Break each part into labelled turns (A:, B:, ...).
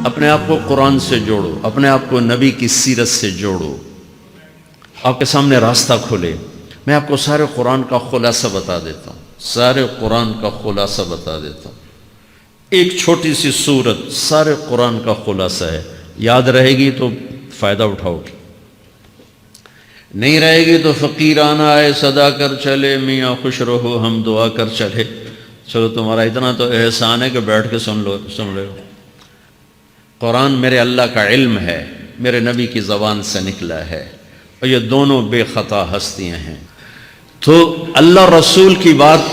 A: اپنے آپ کو قرآن سے جوڑو، اپنے آپ کو نبی کی سیرت سے جوڑو، آپ کے سامنے راستہ کھلے۔ میں آپ کو سارے قرآن کا خلاصہ بتا دیتا ہوں، سارے قرآن کا خلاصہ بتا دیتا ہوں۔ ایک چھوٹی سی سورت سارے قرآن کا خلاصہ ہے، یاد رہے گی تو فائدہ اٹھاؤ گی، نہیں رہے گی تو فقیرانہ آئے صدا کر چلے، میاں خوش رہو ہم دعا کر چلے۔ چلو تمہارا اتنا تو احسان ہے کہ بیٹھ کے سن لے ہو۔ قرآن میرے اللہ کا علم ہے، میرے نبی کی زبان سے نکلا ہے، اور یہ دونوں بے خطا ہستیاں ہیں۔ تو اللہ رسول کی بات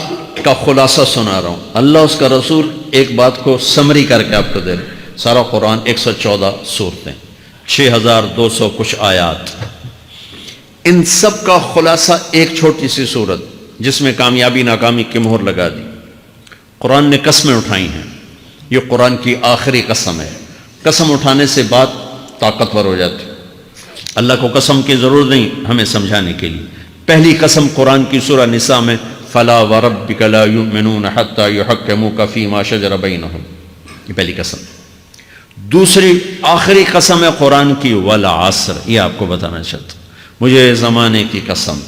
A: کا خلاصہ سنا رہا ہوں، اللہ اس کا رسول ایک بات کو سمری کر کے آپ کو دے رہے۔ سارا قرآن 114 سورتیں، 6200 کچھ آیات، ان سب کا خلاصہ ایک چھوٹی سی سورت جس میں کامیابی ناکامی کی مہر لگا دی۔ قرآن نے قسمیں اٹھائی ہیں، یہ قرآن کی آخری قسم ہے۔ قسم اٹھانے سے بات طاقتور ہو جاتی، اللہ کو قسم کی ضرورت نہیں ہمیں سمجھانے کے لیے۔ پہلی قسم قرآن کی سورہ نساء میں فلا وربک لا یؤمنون حتی یحکموک فیما شجر بینہم، یہ پہلی قسم۔ دوسری آخری قسم ہے قرآن کی والعصر، یہ آپ کو بتانا چاہتا ہوں۔ مجھے زمانے کی قسم،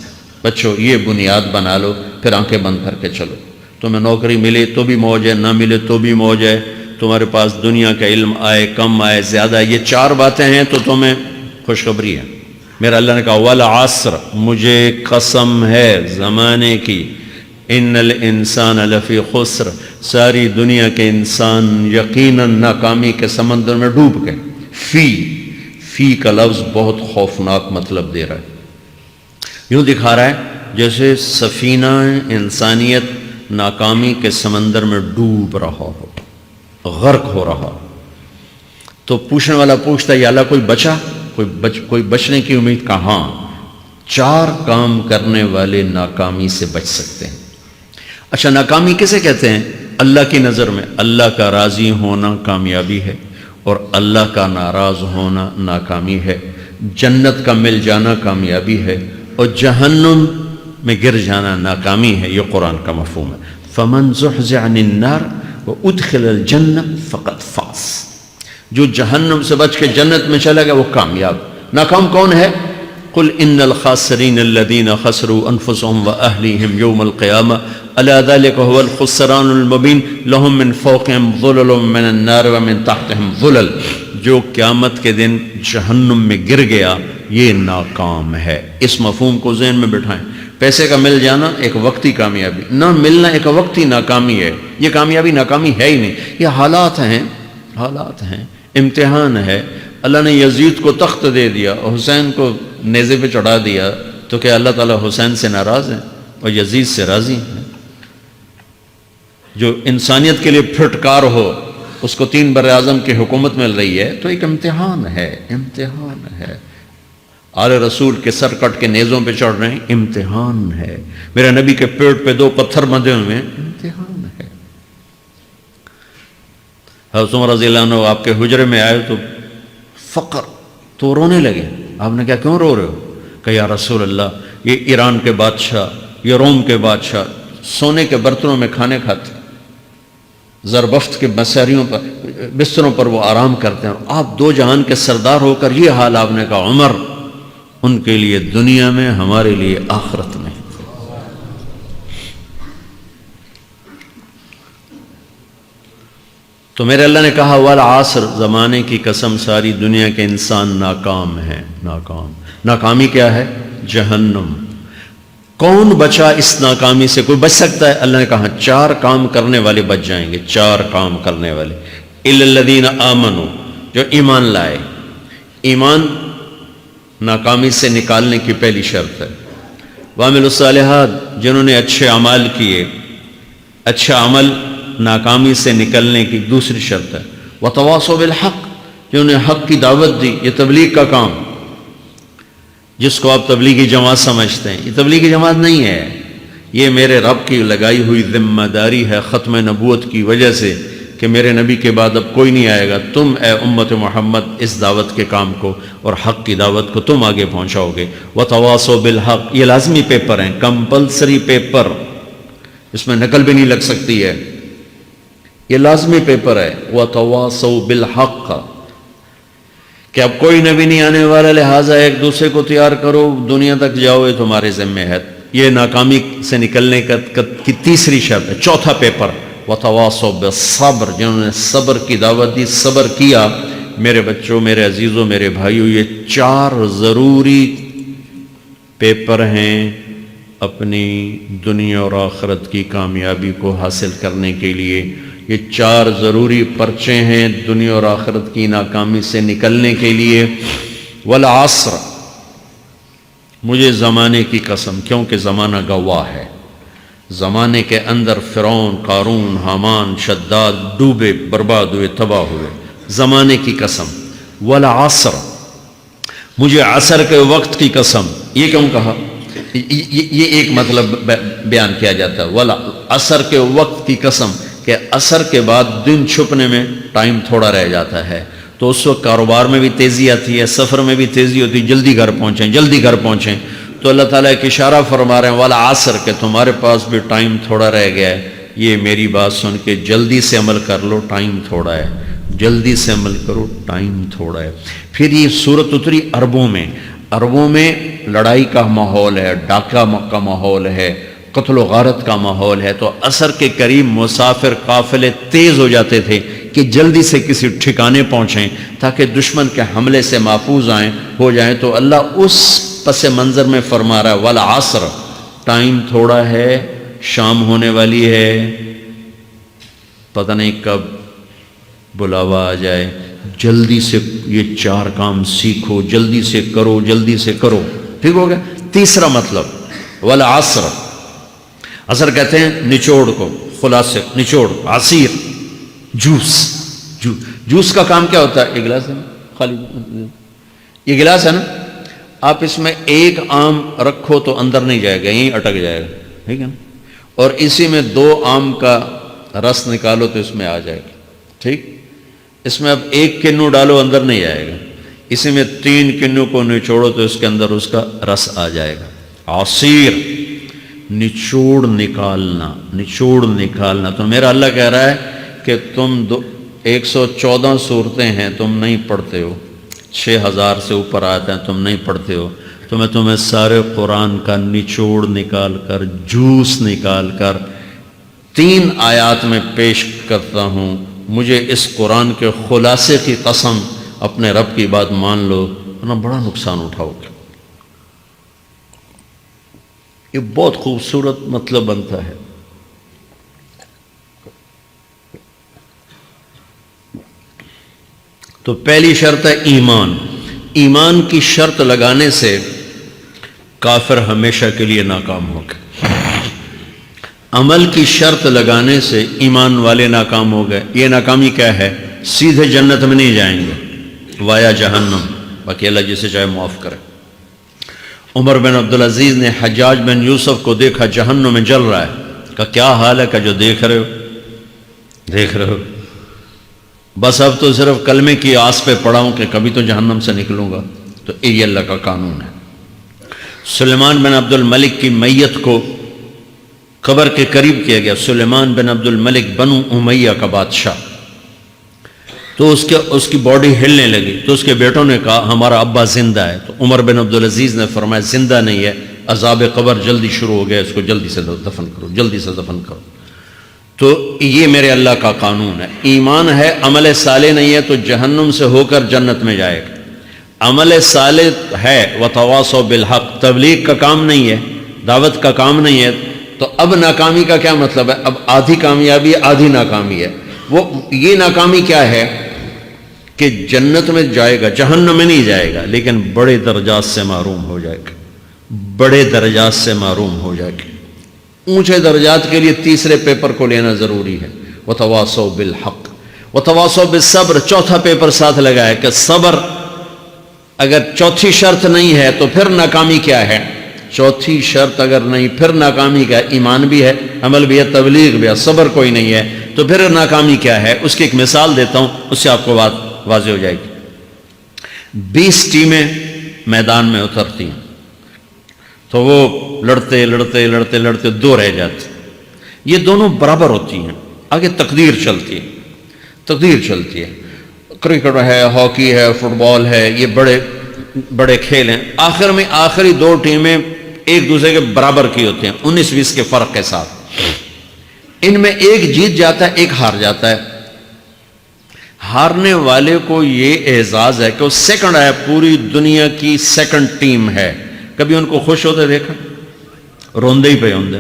A: بچوں یہ بنیاد بنا لو، پھر آنکھیں بند کر کے چلو۔ تمہیں نوکری ملے تو بھی موج ہے، نہ ملے تو بھی موج ہے، تمہارے پاس دنیا کا علم آئے کم آئے زیادہ، یہ چار باتیں ہیں تو تمہیں خوشخبری ہے۔ میرا اللہ نے کہا والعصر، مجھے قسم ہے زمانے کی، ان الانسان لفی خسر، ساری دنیا کے انسان یقیناً ناکامی کے سمندر میں ڈوب گئے۔ فی کا لفظ بہت خوفناک مطلب دے رہا ہے، یوں دکھا رہا ہے جیسے سفینہ انسانیت ناکامی کے سمندر میں ڈوب رہا ہو، غرق ہو رہا۔ تو پوچھنے والا پوچھتا ہے یا اللہ کوئی بچا، کوئی بچنے کی امید؟ کہاں؟ چار کام کرنے والے ناکامی سے بچ سکتے ہیں۔ اچھا ناکامی کسے کہتے ہیں؟ اللہ کی نظر میں اللہ کا راضی ہونا کامیابی ہے، اور اللہ کا ناراض ہونا ناکامی ہے۔ جنت کا مل جانا کامیابی ہے، اور جہنم میں گر جانا ناکامی ہے۔ یہ قرآن کا مفہوم ہے۔ فمن زحزح عن النار وادخل الجنہ فقد فاز، جو جہنم سے بچ کے جنت میں چلا گیا وہ کامیاب۔ ناکام کون ہے؟ قل ان الخاسرین الذین خسروا انفسهم واہلیہم یوم القیامہ الا ذلک هو الخسران المبین لهم من فوقهم ظلل من النار ومن تحتهم ظلل، جو قیامت کے دن جہنم میں گر گیا یہ ناکام ہے۔ اس مفہوم کو ذہن میں بٹھائیں۔ پیسے کا مل جانا ایک وقتی کامیابی، نہ ملنا ایک وقتی ناکامی ہے۔ یہ کامیابی ناکامی ہے ہی نہیں، یہ حالات ہیں، امتحان ہے۔ اللہ نے یزید کو تخت دے دیا اور حسین کو نیزے پہ چڑھا دیا، تو کیا اللہ تعالیٰ حسین سے ناراض ہے اور یزید سے راضی ہے؟ جو انسانیت کے لیے پھٹکار ہو اس کو 3 براعظم کی حکومت مل رہی ہے، تو ایک امتحان ہے۔ آل رسول کے سر کٹ کے نیزوں پہ چڑھ رہے ہیں، امتحان ہے۔ میرے نبی کے پیٹ پہ 2 پتھر بندھے ہوئے ہیں، امتحان ہے۔ حضرت عمر رضی اللہ عنہ آپ کے حجرے میں آئے تو فقر، تو رونے لگے۔ آپ نے کہا کیوں رو رہے ہو؟ کہ یا رسول اللہ یہ ایران کے بادشاہ، یہ روم کے بادشاہ سونے کے برتنوں میں کھانے کھاتے، زربفت کے بستروں پر وہ آرام کرتے ہیں، آپ 2 جہان کے سردار ہو کر یہ حال۔ آپ نے کہا عمر ان کے لیے دنیا میں، ہمارے لیے آخرت میں۔ تو میرے اللہ نے کہا والعصر، زمانے کی قسم ساری دنیا کے انسان ناکام ہیں، ناکامی کیا ہے؟ جہنم۔ کون بچا اس ناکامی سے؟ کوئی بچ سکتا ہے؟ اللہ نے کہا 4 کام کرنے والے بچ جائیں گے، 4 کام کرنے والے۔ الا الذین آمنوا، جو ایمان لائے۔ ایمان ناکامی سے نکالنے کی پہلی شرط ہے۔ وعملوا الصالحات، جنہوں نے اچھے اعمال کیے، اچھا عمل ناکامی سے نکلنے کی دوسری شرط ہے۔ وتواصوا بالحق، جنہوں نے حق کی دعوت دی۔ یہ تبلیغ کا کام، جس کو آپ تبلیغی جماعت سمجھتے ہیں، یہ تبلیغی جماعت نہیں ہے، یہ میرے رب کی لگائی ہوئی ذمہ داری ہے ختم نبوت کی وجہ سے کہ میرے نبی کے بعد اب کوئی نہیں آئے گا۔ تم اے امت محمد اس دعوت کے کام کو اور حق کی دعوت کو تم آگے پہنچاؤ گے۔ وتواصوا بالحق، یہ لازمی پیپر ہیں، کمپلسری پیپر، اس میں نقل بھی نہیں لگ سکتی ہے، یہ لازمی پیپر ہے۔ وتواصوا بالحق، کہ اب کوئی نبی نہیں آنے والا، لہٰذا ایک دوسرے کو تیار کرو، دنیا تک جاؤ، یہ تمہارے ذمہ ہے۔ یہ ناکامی سے نکلنے کی تیسری شرط ہے۔ چوتھا پیپر وَتَوَاصَوْا بِالصَّبْرِ، جنہوں نے صبر کی دعوت دی، صبر کیا۔ میرے بچوں، میرے عزیزوں، میرے بھائیوں، یہ 4 ضروری پیپر ہیں اپنی دنیا اور آخرت کی کامیابی کو حاصل کرنے کے لیے۔ یہ 4 ضروری پرچے ہیں دنیا اور آخرت کی ناکامی سے نکلنے کے لیے۔ والعصر، مجھے زمانے کی قسم، کیونکہ زمانہ گواہ ہے۔ زمانے کے اندر فرعون، قارون، حامان، شداد ڈوبے، برباد ہوئے، تباہ ہوئے۔ زمانے کی قسم۔ والعصر، مجھے عصر کے وقت کی قسم۔ یہ کیوں کہا؟ یہ ایک مطلب بیان کیا جاتا ہے، والعصر کے وقت کی قسم، کہ عصر کے بعد دن چھپنے میں ٹائم تھوڑا رہ جاتا ہے، تو اس وقت کاروبار میں بھی تیزی آتی ہے، سفر میں بھی تیزی ہوتی ہے، جلدی گھر پہنچیں، جلدی گھر پہنچیں۔ تو اللہ تعالیٰ ایک اشارہ فرما رہے ہیں والعصر، کہ تمہارے پاس بھی ٹائم تھوڑا رہ گیا ہے، یہ میری بات سن کے جلدی سے عمل کر لو، ٹائم تھوڑا ہے، جلدی سے عمل کرو، ٹائم تھوڑا ہے۔ پھر یہ صورت اتری عربوں میں۔ عربوں میں لڑائی کا ماحول ہے، ڈاکہ کا ماحول ہے، قتل و غارت کا ماحول ہے، تو عصر کے قریب مسافر قافلے تیز ہو جاتے تھے کہ جلدی سے کسی ٹھکانے پہنچیں تاکہ دشمن کے حملے سے محفوظ ہو جائیں۔ تو اللہ اس پس منظر میں فرما رہا ہے والعصر، ٹائم تھوڑا ہے، شام ہونے والی ہے، پتہ نہیں کب بلاوا آ جائے، جلدی سے یہ 4 کام سیکھو، جلدی سے کرو، جلدی سے کرو۔ ٹھیک ہو گیا؟ تیسرا مطلب والعصر، عصر کہتے ہیں نچوڑ کو، خلاصے، نچوڑ، عصیر، جوس کا کام کیا ہوتا ہے؟ یہ گلاس ہے نا، خالی یہ گلاس ہے نا، آپ اس میں 1 آم رکھو تو اندر نہیں جائے گا، یہیں اٹک جائے گا، ٹھیک ہے نا، اور اسی میں 2 آم کا رس نکالو تو اس میں آ جائے گا، ٹھیک۔ اس میں اب 1 کنو ڈالو، اندر نہیں آئے گا، اسی میں 3 کنو کو نچوڑو تو اس کے اندر اس کا رس آ جائے گا۔ عصیر، نچوڑ نکالنا، نچوڑ نکالنا۔ تو میرا اللہ کہہ رہا ہے کہ تم 114 صورتیں ہیں، تم نہیں پڑھتے ہو، 6000 سے اوپر آتے ہیں، تم نہیں پڑھتے ہو، تو میں تمہیں سارے قرآن کا نچوڑ نکال کر، جوس نکال کر 3 آیات میں پیش کرتا ہوں۔ مجھے اس قرآن کے خلاصے کی قسم، اپنے رب کی بات مان لو ورنہ بڑا نقصان اٹھاؤ گے۔ یہ بہت خوبصورت مطلب بنتا ہے۔ تو پہلی شرط ہے ایمان۔ ایمان کی شرط لگانے سے کافر ہمیشہ کے لیے ناکام ہو گئے۔ عمل کی شرط لگانے سے ایمان والے ناکام ہو گئے۔ یہ ناکامی کیا ہے؟ سیدھے جنت میں نہیں جائیں گے، وایا جہنم، باقی اللہ جسے چاہے معاف کرے۔ عمر بن عبدالعزیز نے حجاج بن یوسف کو دیکھا جہنم میں جل رہا ہے، کہا کیا حال ہے؟ کہ جو دیکھ رہے ہو، بس اب تو صرف کلمے کی آس پہ پڑا ہوں کہ کبھی تو جہنم سے نکلوں گا۔ تو یہ اللہ کا قانون ہے۔ سلیمان بن عبد الملک کی میت کو قبر کے قریب کیا گیا۔ سلیمان بن عبد الملک بنو امیہ کا بادشاہ، تو اس کی باڈی ہلنے لگی، تو اس کے بیٹوں نے کہا ہمارا ابا زندہ ہے۔ تو عمر بن عبدالعزیز نے فرمایا زندہ نہیں ہے، عذاب قبر جلدی شروع ہو گیا، اس کو جلدی سے دفن کرو، جلدی سے دفن کرو۔ تو یہ میرے اللہ کا قانون ہے۔ ایمان ہے، عمل صالح نہیں ہے تو جہنم سے ہو کر جنت میں جائے گا۔ عمل صالح ہے، وتواصوا بالحق، تبلیغ کا کام نہیں ہے، دعوت کا کام نہیں ہے، تو اب ناکامی کا کیا مطلب ہے؟ اب آدھی کامیابی، آدھی ناکامی ہے۔ وہ یہ ناکامی کیا ہے کہ جنت میں جائے گا، جہنم میں نہیں جائے گا، لیکن بڑے درجات سے محروم ہو جائے گا، بڑے درجات سے محروم ہو جائے گا۔ اونچے درجات کے لیے تیسرے پیپر کو لینا ضروری ہے، وتواصوا بالحق وتواصوا بالصبر۔ چوتھا پیپر ساتھ لگا ہے کہ صبر، اگر چوتھی شرط نہیں ہے تو پھر ناکامی کیا ہے؟ چوتھی شرط اگر نہیں، پھر ناکامی کیا ہے؟ ایمان بھی ہے، عمل بھی ہے، تبلیغ بھی ہے، صبر کوئی نہیں ہے، تو پھر ناکامی کیا ہے؟ اس کی ایک مثال دیتا ہوں، اس سے آپ کو بات واضح ہو جائے گی۔ 20 ٹیمیں میدان میں اترتی ہیں، تو وہ لڑتے لڑتے لڑتے لڑتے 2 رہ جاتے، یہ دونوں برابر ہوتی ہیں، آگے تقدیر چلتی ہے، تقدیر چلتی ہے۔ کرکٹ ہے، ہاکی ہے، فٹ بال ہے، یہ بڑے بڑے کھیل ہیں، آخر میں آخری دو ٹیمیں ایک دوسرے کے برابر کی ہوتی ہیں 19-20 کے فرق کے ساتھ، ان میں ایک جیت جاتا ہے، ایک ہار جاتا ہے۔ ہارنے والے کو یہ اعزاز ہے کہ وہ سیکنڈ آیا، پوری دنیا کی سیکنڈ ٹیم ہے۔ کبھی ان کو خوش ہوتے دیکھا؟ روندے ہی پہ ہوندے،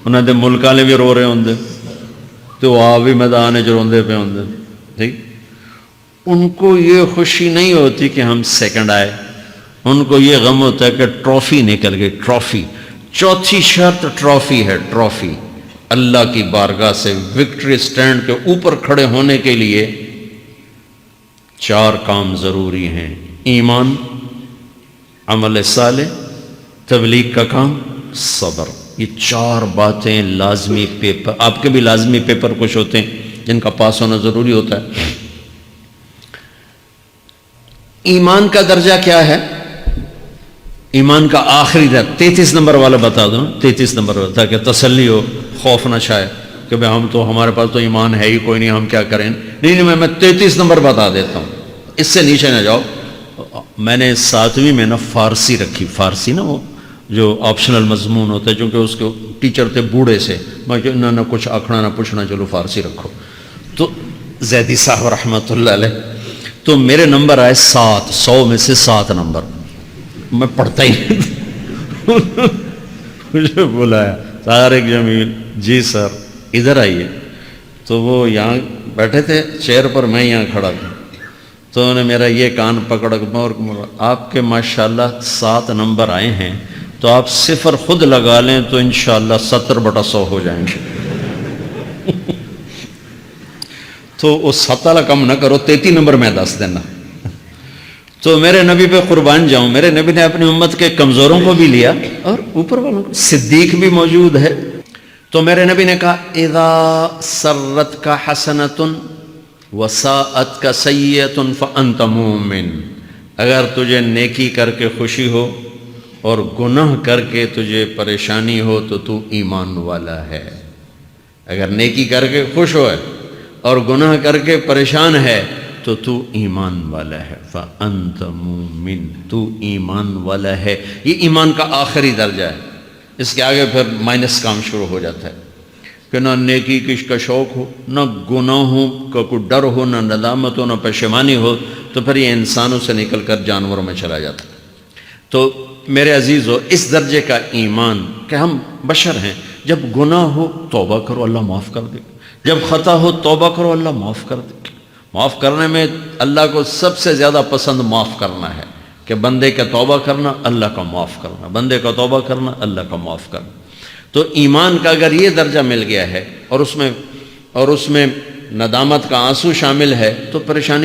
A: انہوں نے ملک والے بھی رو رہے ہوندے تو وہ بھی میدان جو روندے پہ ہوندے، ٹھیک۔ ان کو یہ خوشی نہیں ہوتی کہ ہم سیکنڈ آئے، ان کو یہ غم ہوتا ہے کہ ٹرافی نکل گئی، ٹرافی۔ چوتھی شرط ٹرافی ہے، ٹرافی۔ اللہ کی بارگاہ سے وکٹری سٹینڈ کے اوپر کھڑے ہونے کے لیے 4 کام ضروری ہیں: ایمان، عمل صالح، تبلیغ کا کام، صبر۔ یہ 4 باتیں لازمی پیپر، آپ کے بھی لازمی پیپر کچھ ہوتے ہیں جن کا پاس ہونا ضروری ہوتا ہے۔ ایمان کا درجہ کیا ہے؟ ایمان کا آخری درجہ 33 نمبر والا بتا دوں، 33 نمبر والا، تاکہ تسلی ہو، خوف نہ چھائے کہ بھئی ہمارے پاس تو ایمان ہے ہی کوئی نہیں، ہم کیا کریں۔ نہیں، میں 33 نمبر بتا دیتا ہوں، اس سے نیچے نہ جاؤ۔ میں نے 7ویں میں نا فارسی رکھی، فارسی نا وہ جو آپشنل مضمون ہوتا ہے، چونکہ اس کے ٹیچر تھے بوڑھے سے، میں کہ نہ کچھ آکھنا نہ پوچھنا، چلو فارسی رکھو۔ تو زیدی صاحب رحمۃ اللہ علیہ، تو میرے نمبر آئے 7، 100 میں سے 7 نمبر، میں پڑھتا ہی مجھے بلایا طارق جمیل، جی سر ادھر آئیے۔ تو وہ یہاں بیٹھے تھے چیئر پر، میں یہاں کھڑا تھا، تو انہوں نے میرا یہ کان پکڑ کے، آپ کے ماشاءاللہ 7 نمبر آئے ہیں، تو آپ 0 خود لگا لیں تو انشاءاللہ 70/100 ہو جائیں گے۔ تو وہ 7 والا کم نہ کرو، 33 نمبر میں 10 دینا۔ تو میرے نبی پہ قربان جاؤں، میرے نبی نے اپنی امت کے کمزوروں کو بھی لیا اور اوپر والوں کو، صدیق بھی موجود ہے۔ تو میرے نبی نے کہا اذا سرتک حسنۃ وساءتک سیئۃ فانت مومن، اگر تجھے نیکی کر کے خوشی ہو اور گناہ کر کے تجھے پریشانی ہو تو تو ایمان والا ہے۔ اگر نیکی کر کے خوش ہو اور گناہ کر کے پریشان ہے تو تو ایمان والا ہے، فأنت مومن، تو ایمان والا ہے۔ یہ ایمان کا آخری درجہ ہے، اس کے آگے پھر مائنس کام شروع ہو جاتا ہے کہ نہ نیکی کا شوق ہو، نہ گناہوں کا کوئی ڈر ہو، نہ ندامت ہو، نہ پشیمانی ہو، تو پھر یہ انسانوں سے نکل کر جانوروں میں چلا جاتا ہے۔ تو میرے عزیزو، اس درجے کا ایمان کہ ہم بشر ہیں، جب گناہ ہو توبہ کرو، اللہ معاف کر دے، جب خطا ہو توبہ کرو، اللہ معاف کر دے۔ معاف کرنے میں اللہ کو سب سے زیادہ پسند معاف کرنا ہے، کہ بندے کا توبہ کرنا، اللہ کا معاف کرنا، بندے کا توبہ کرنا، اللہ کا معاف کرنا۔ تو ایمان کا اگر یہ درجہ مل گیا ہے اور اس میں ندامت کا آنسو شامل ہے تو پریشانی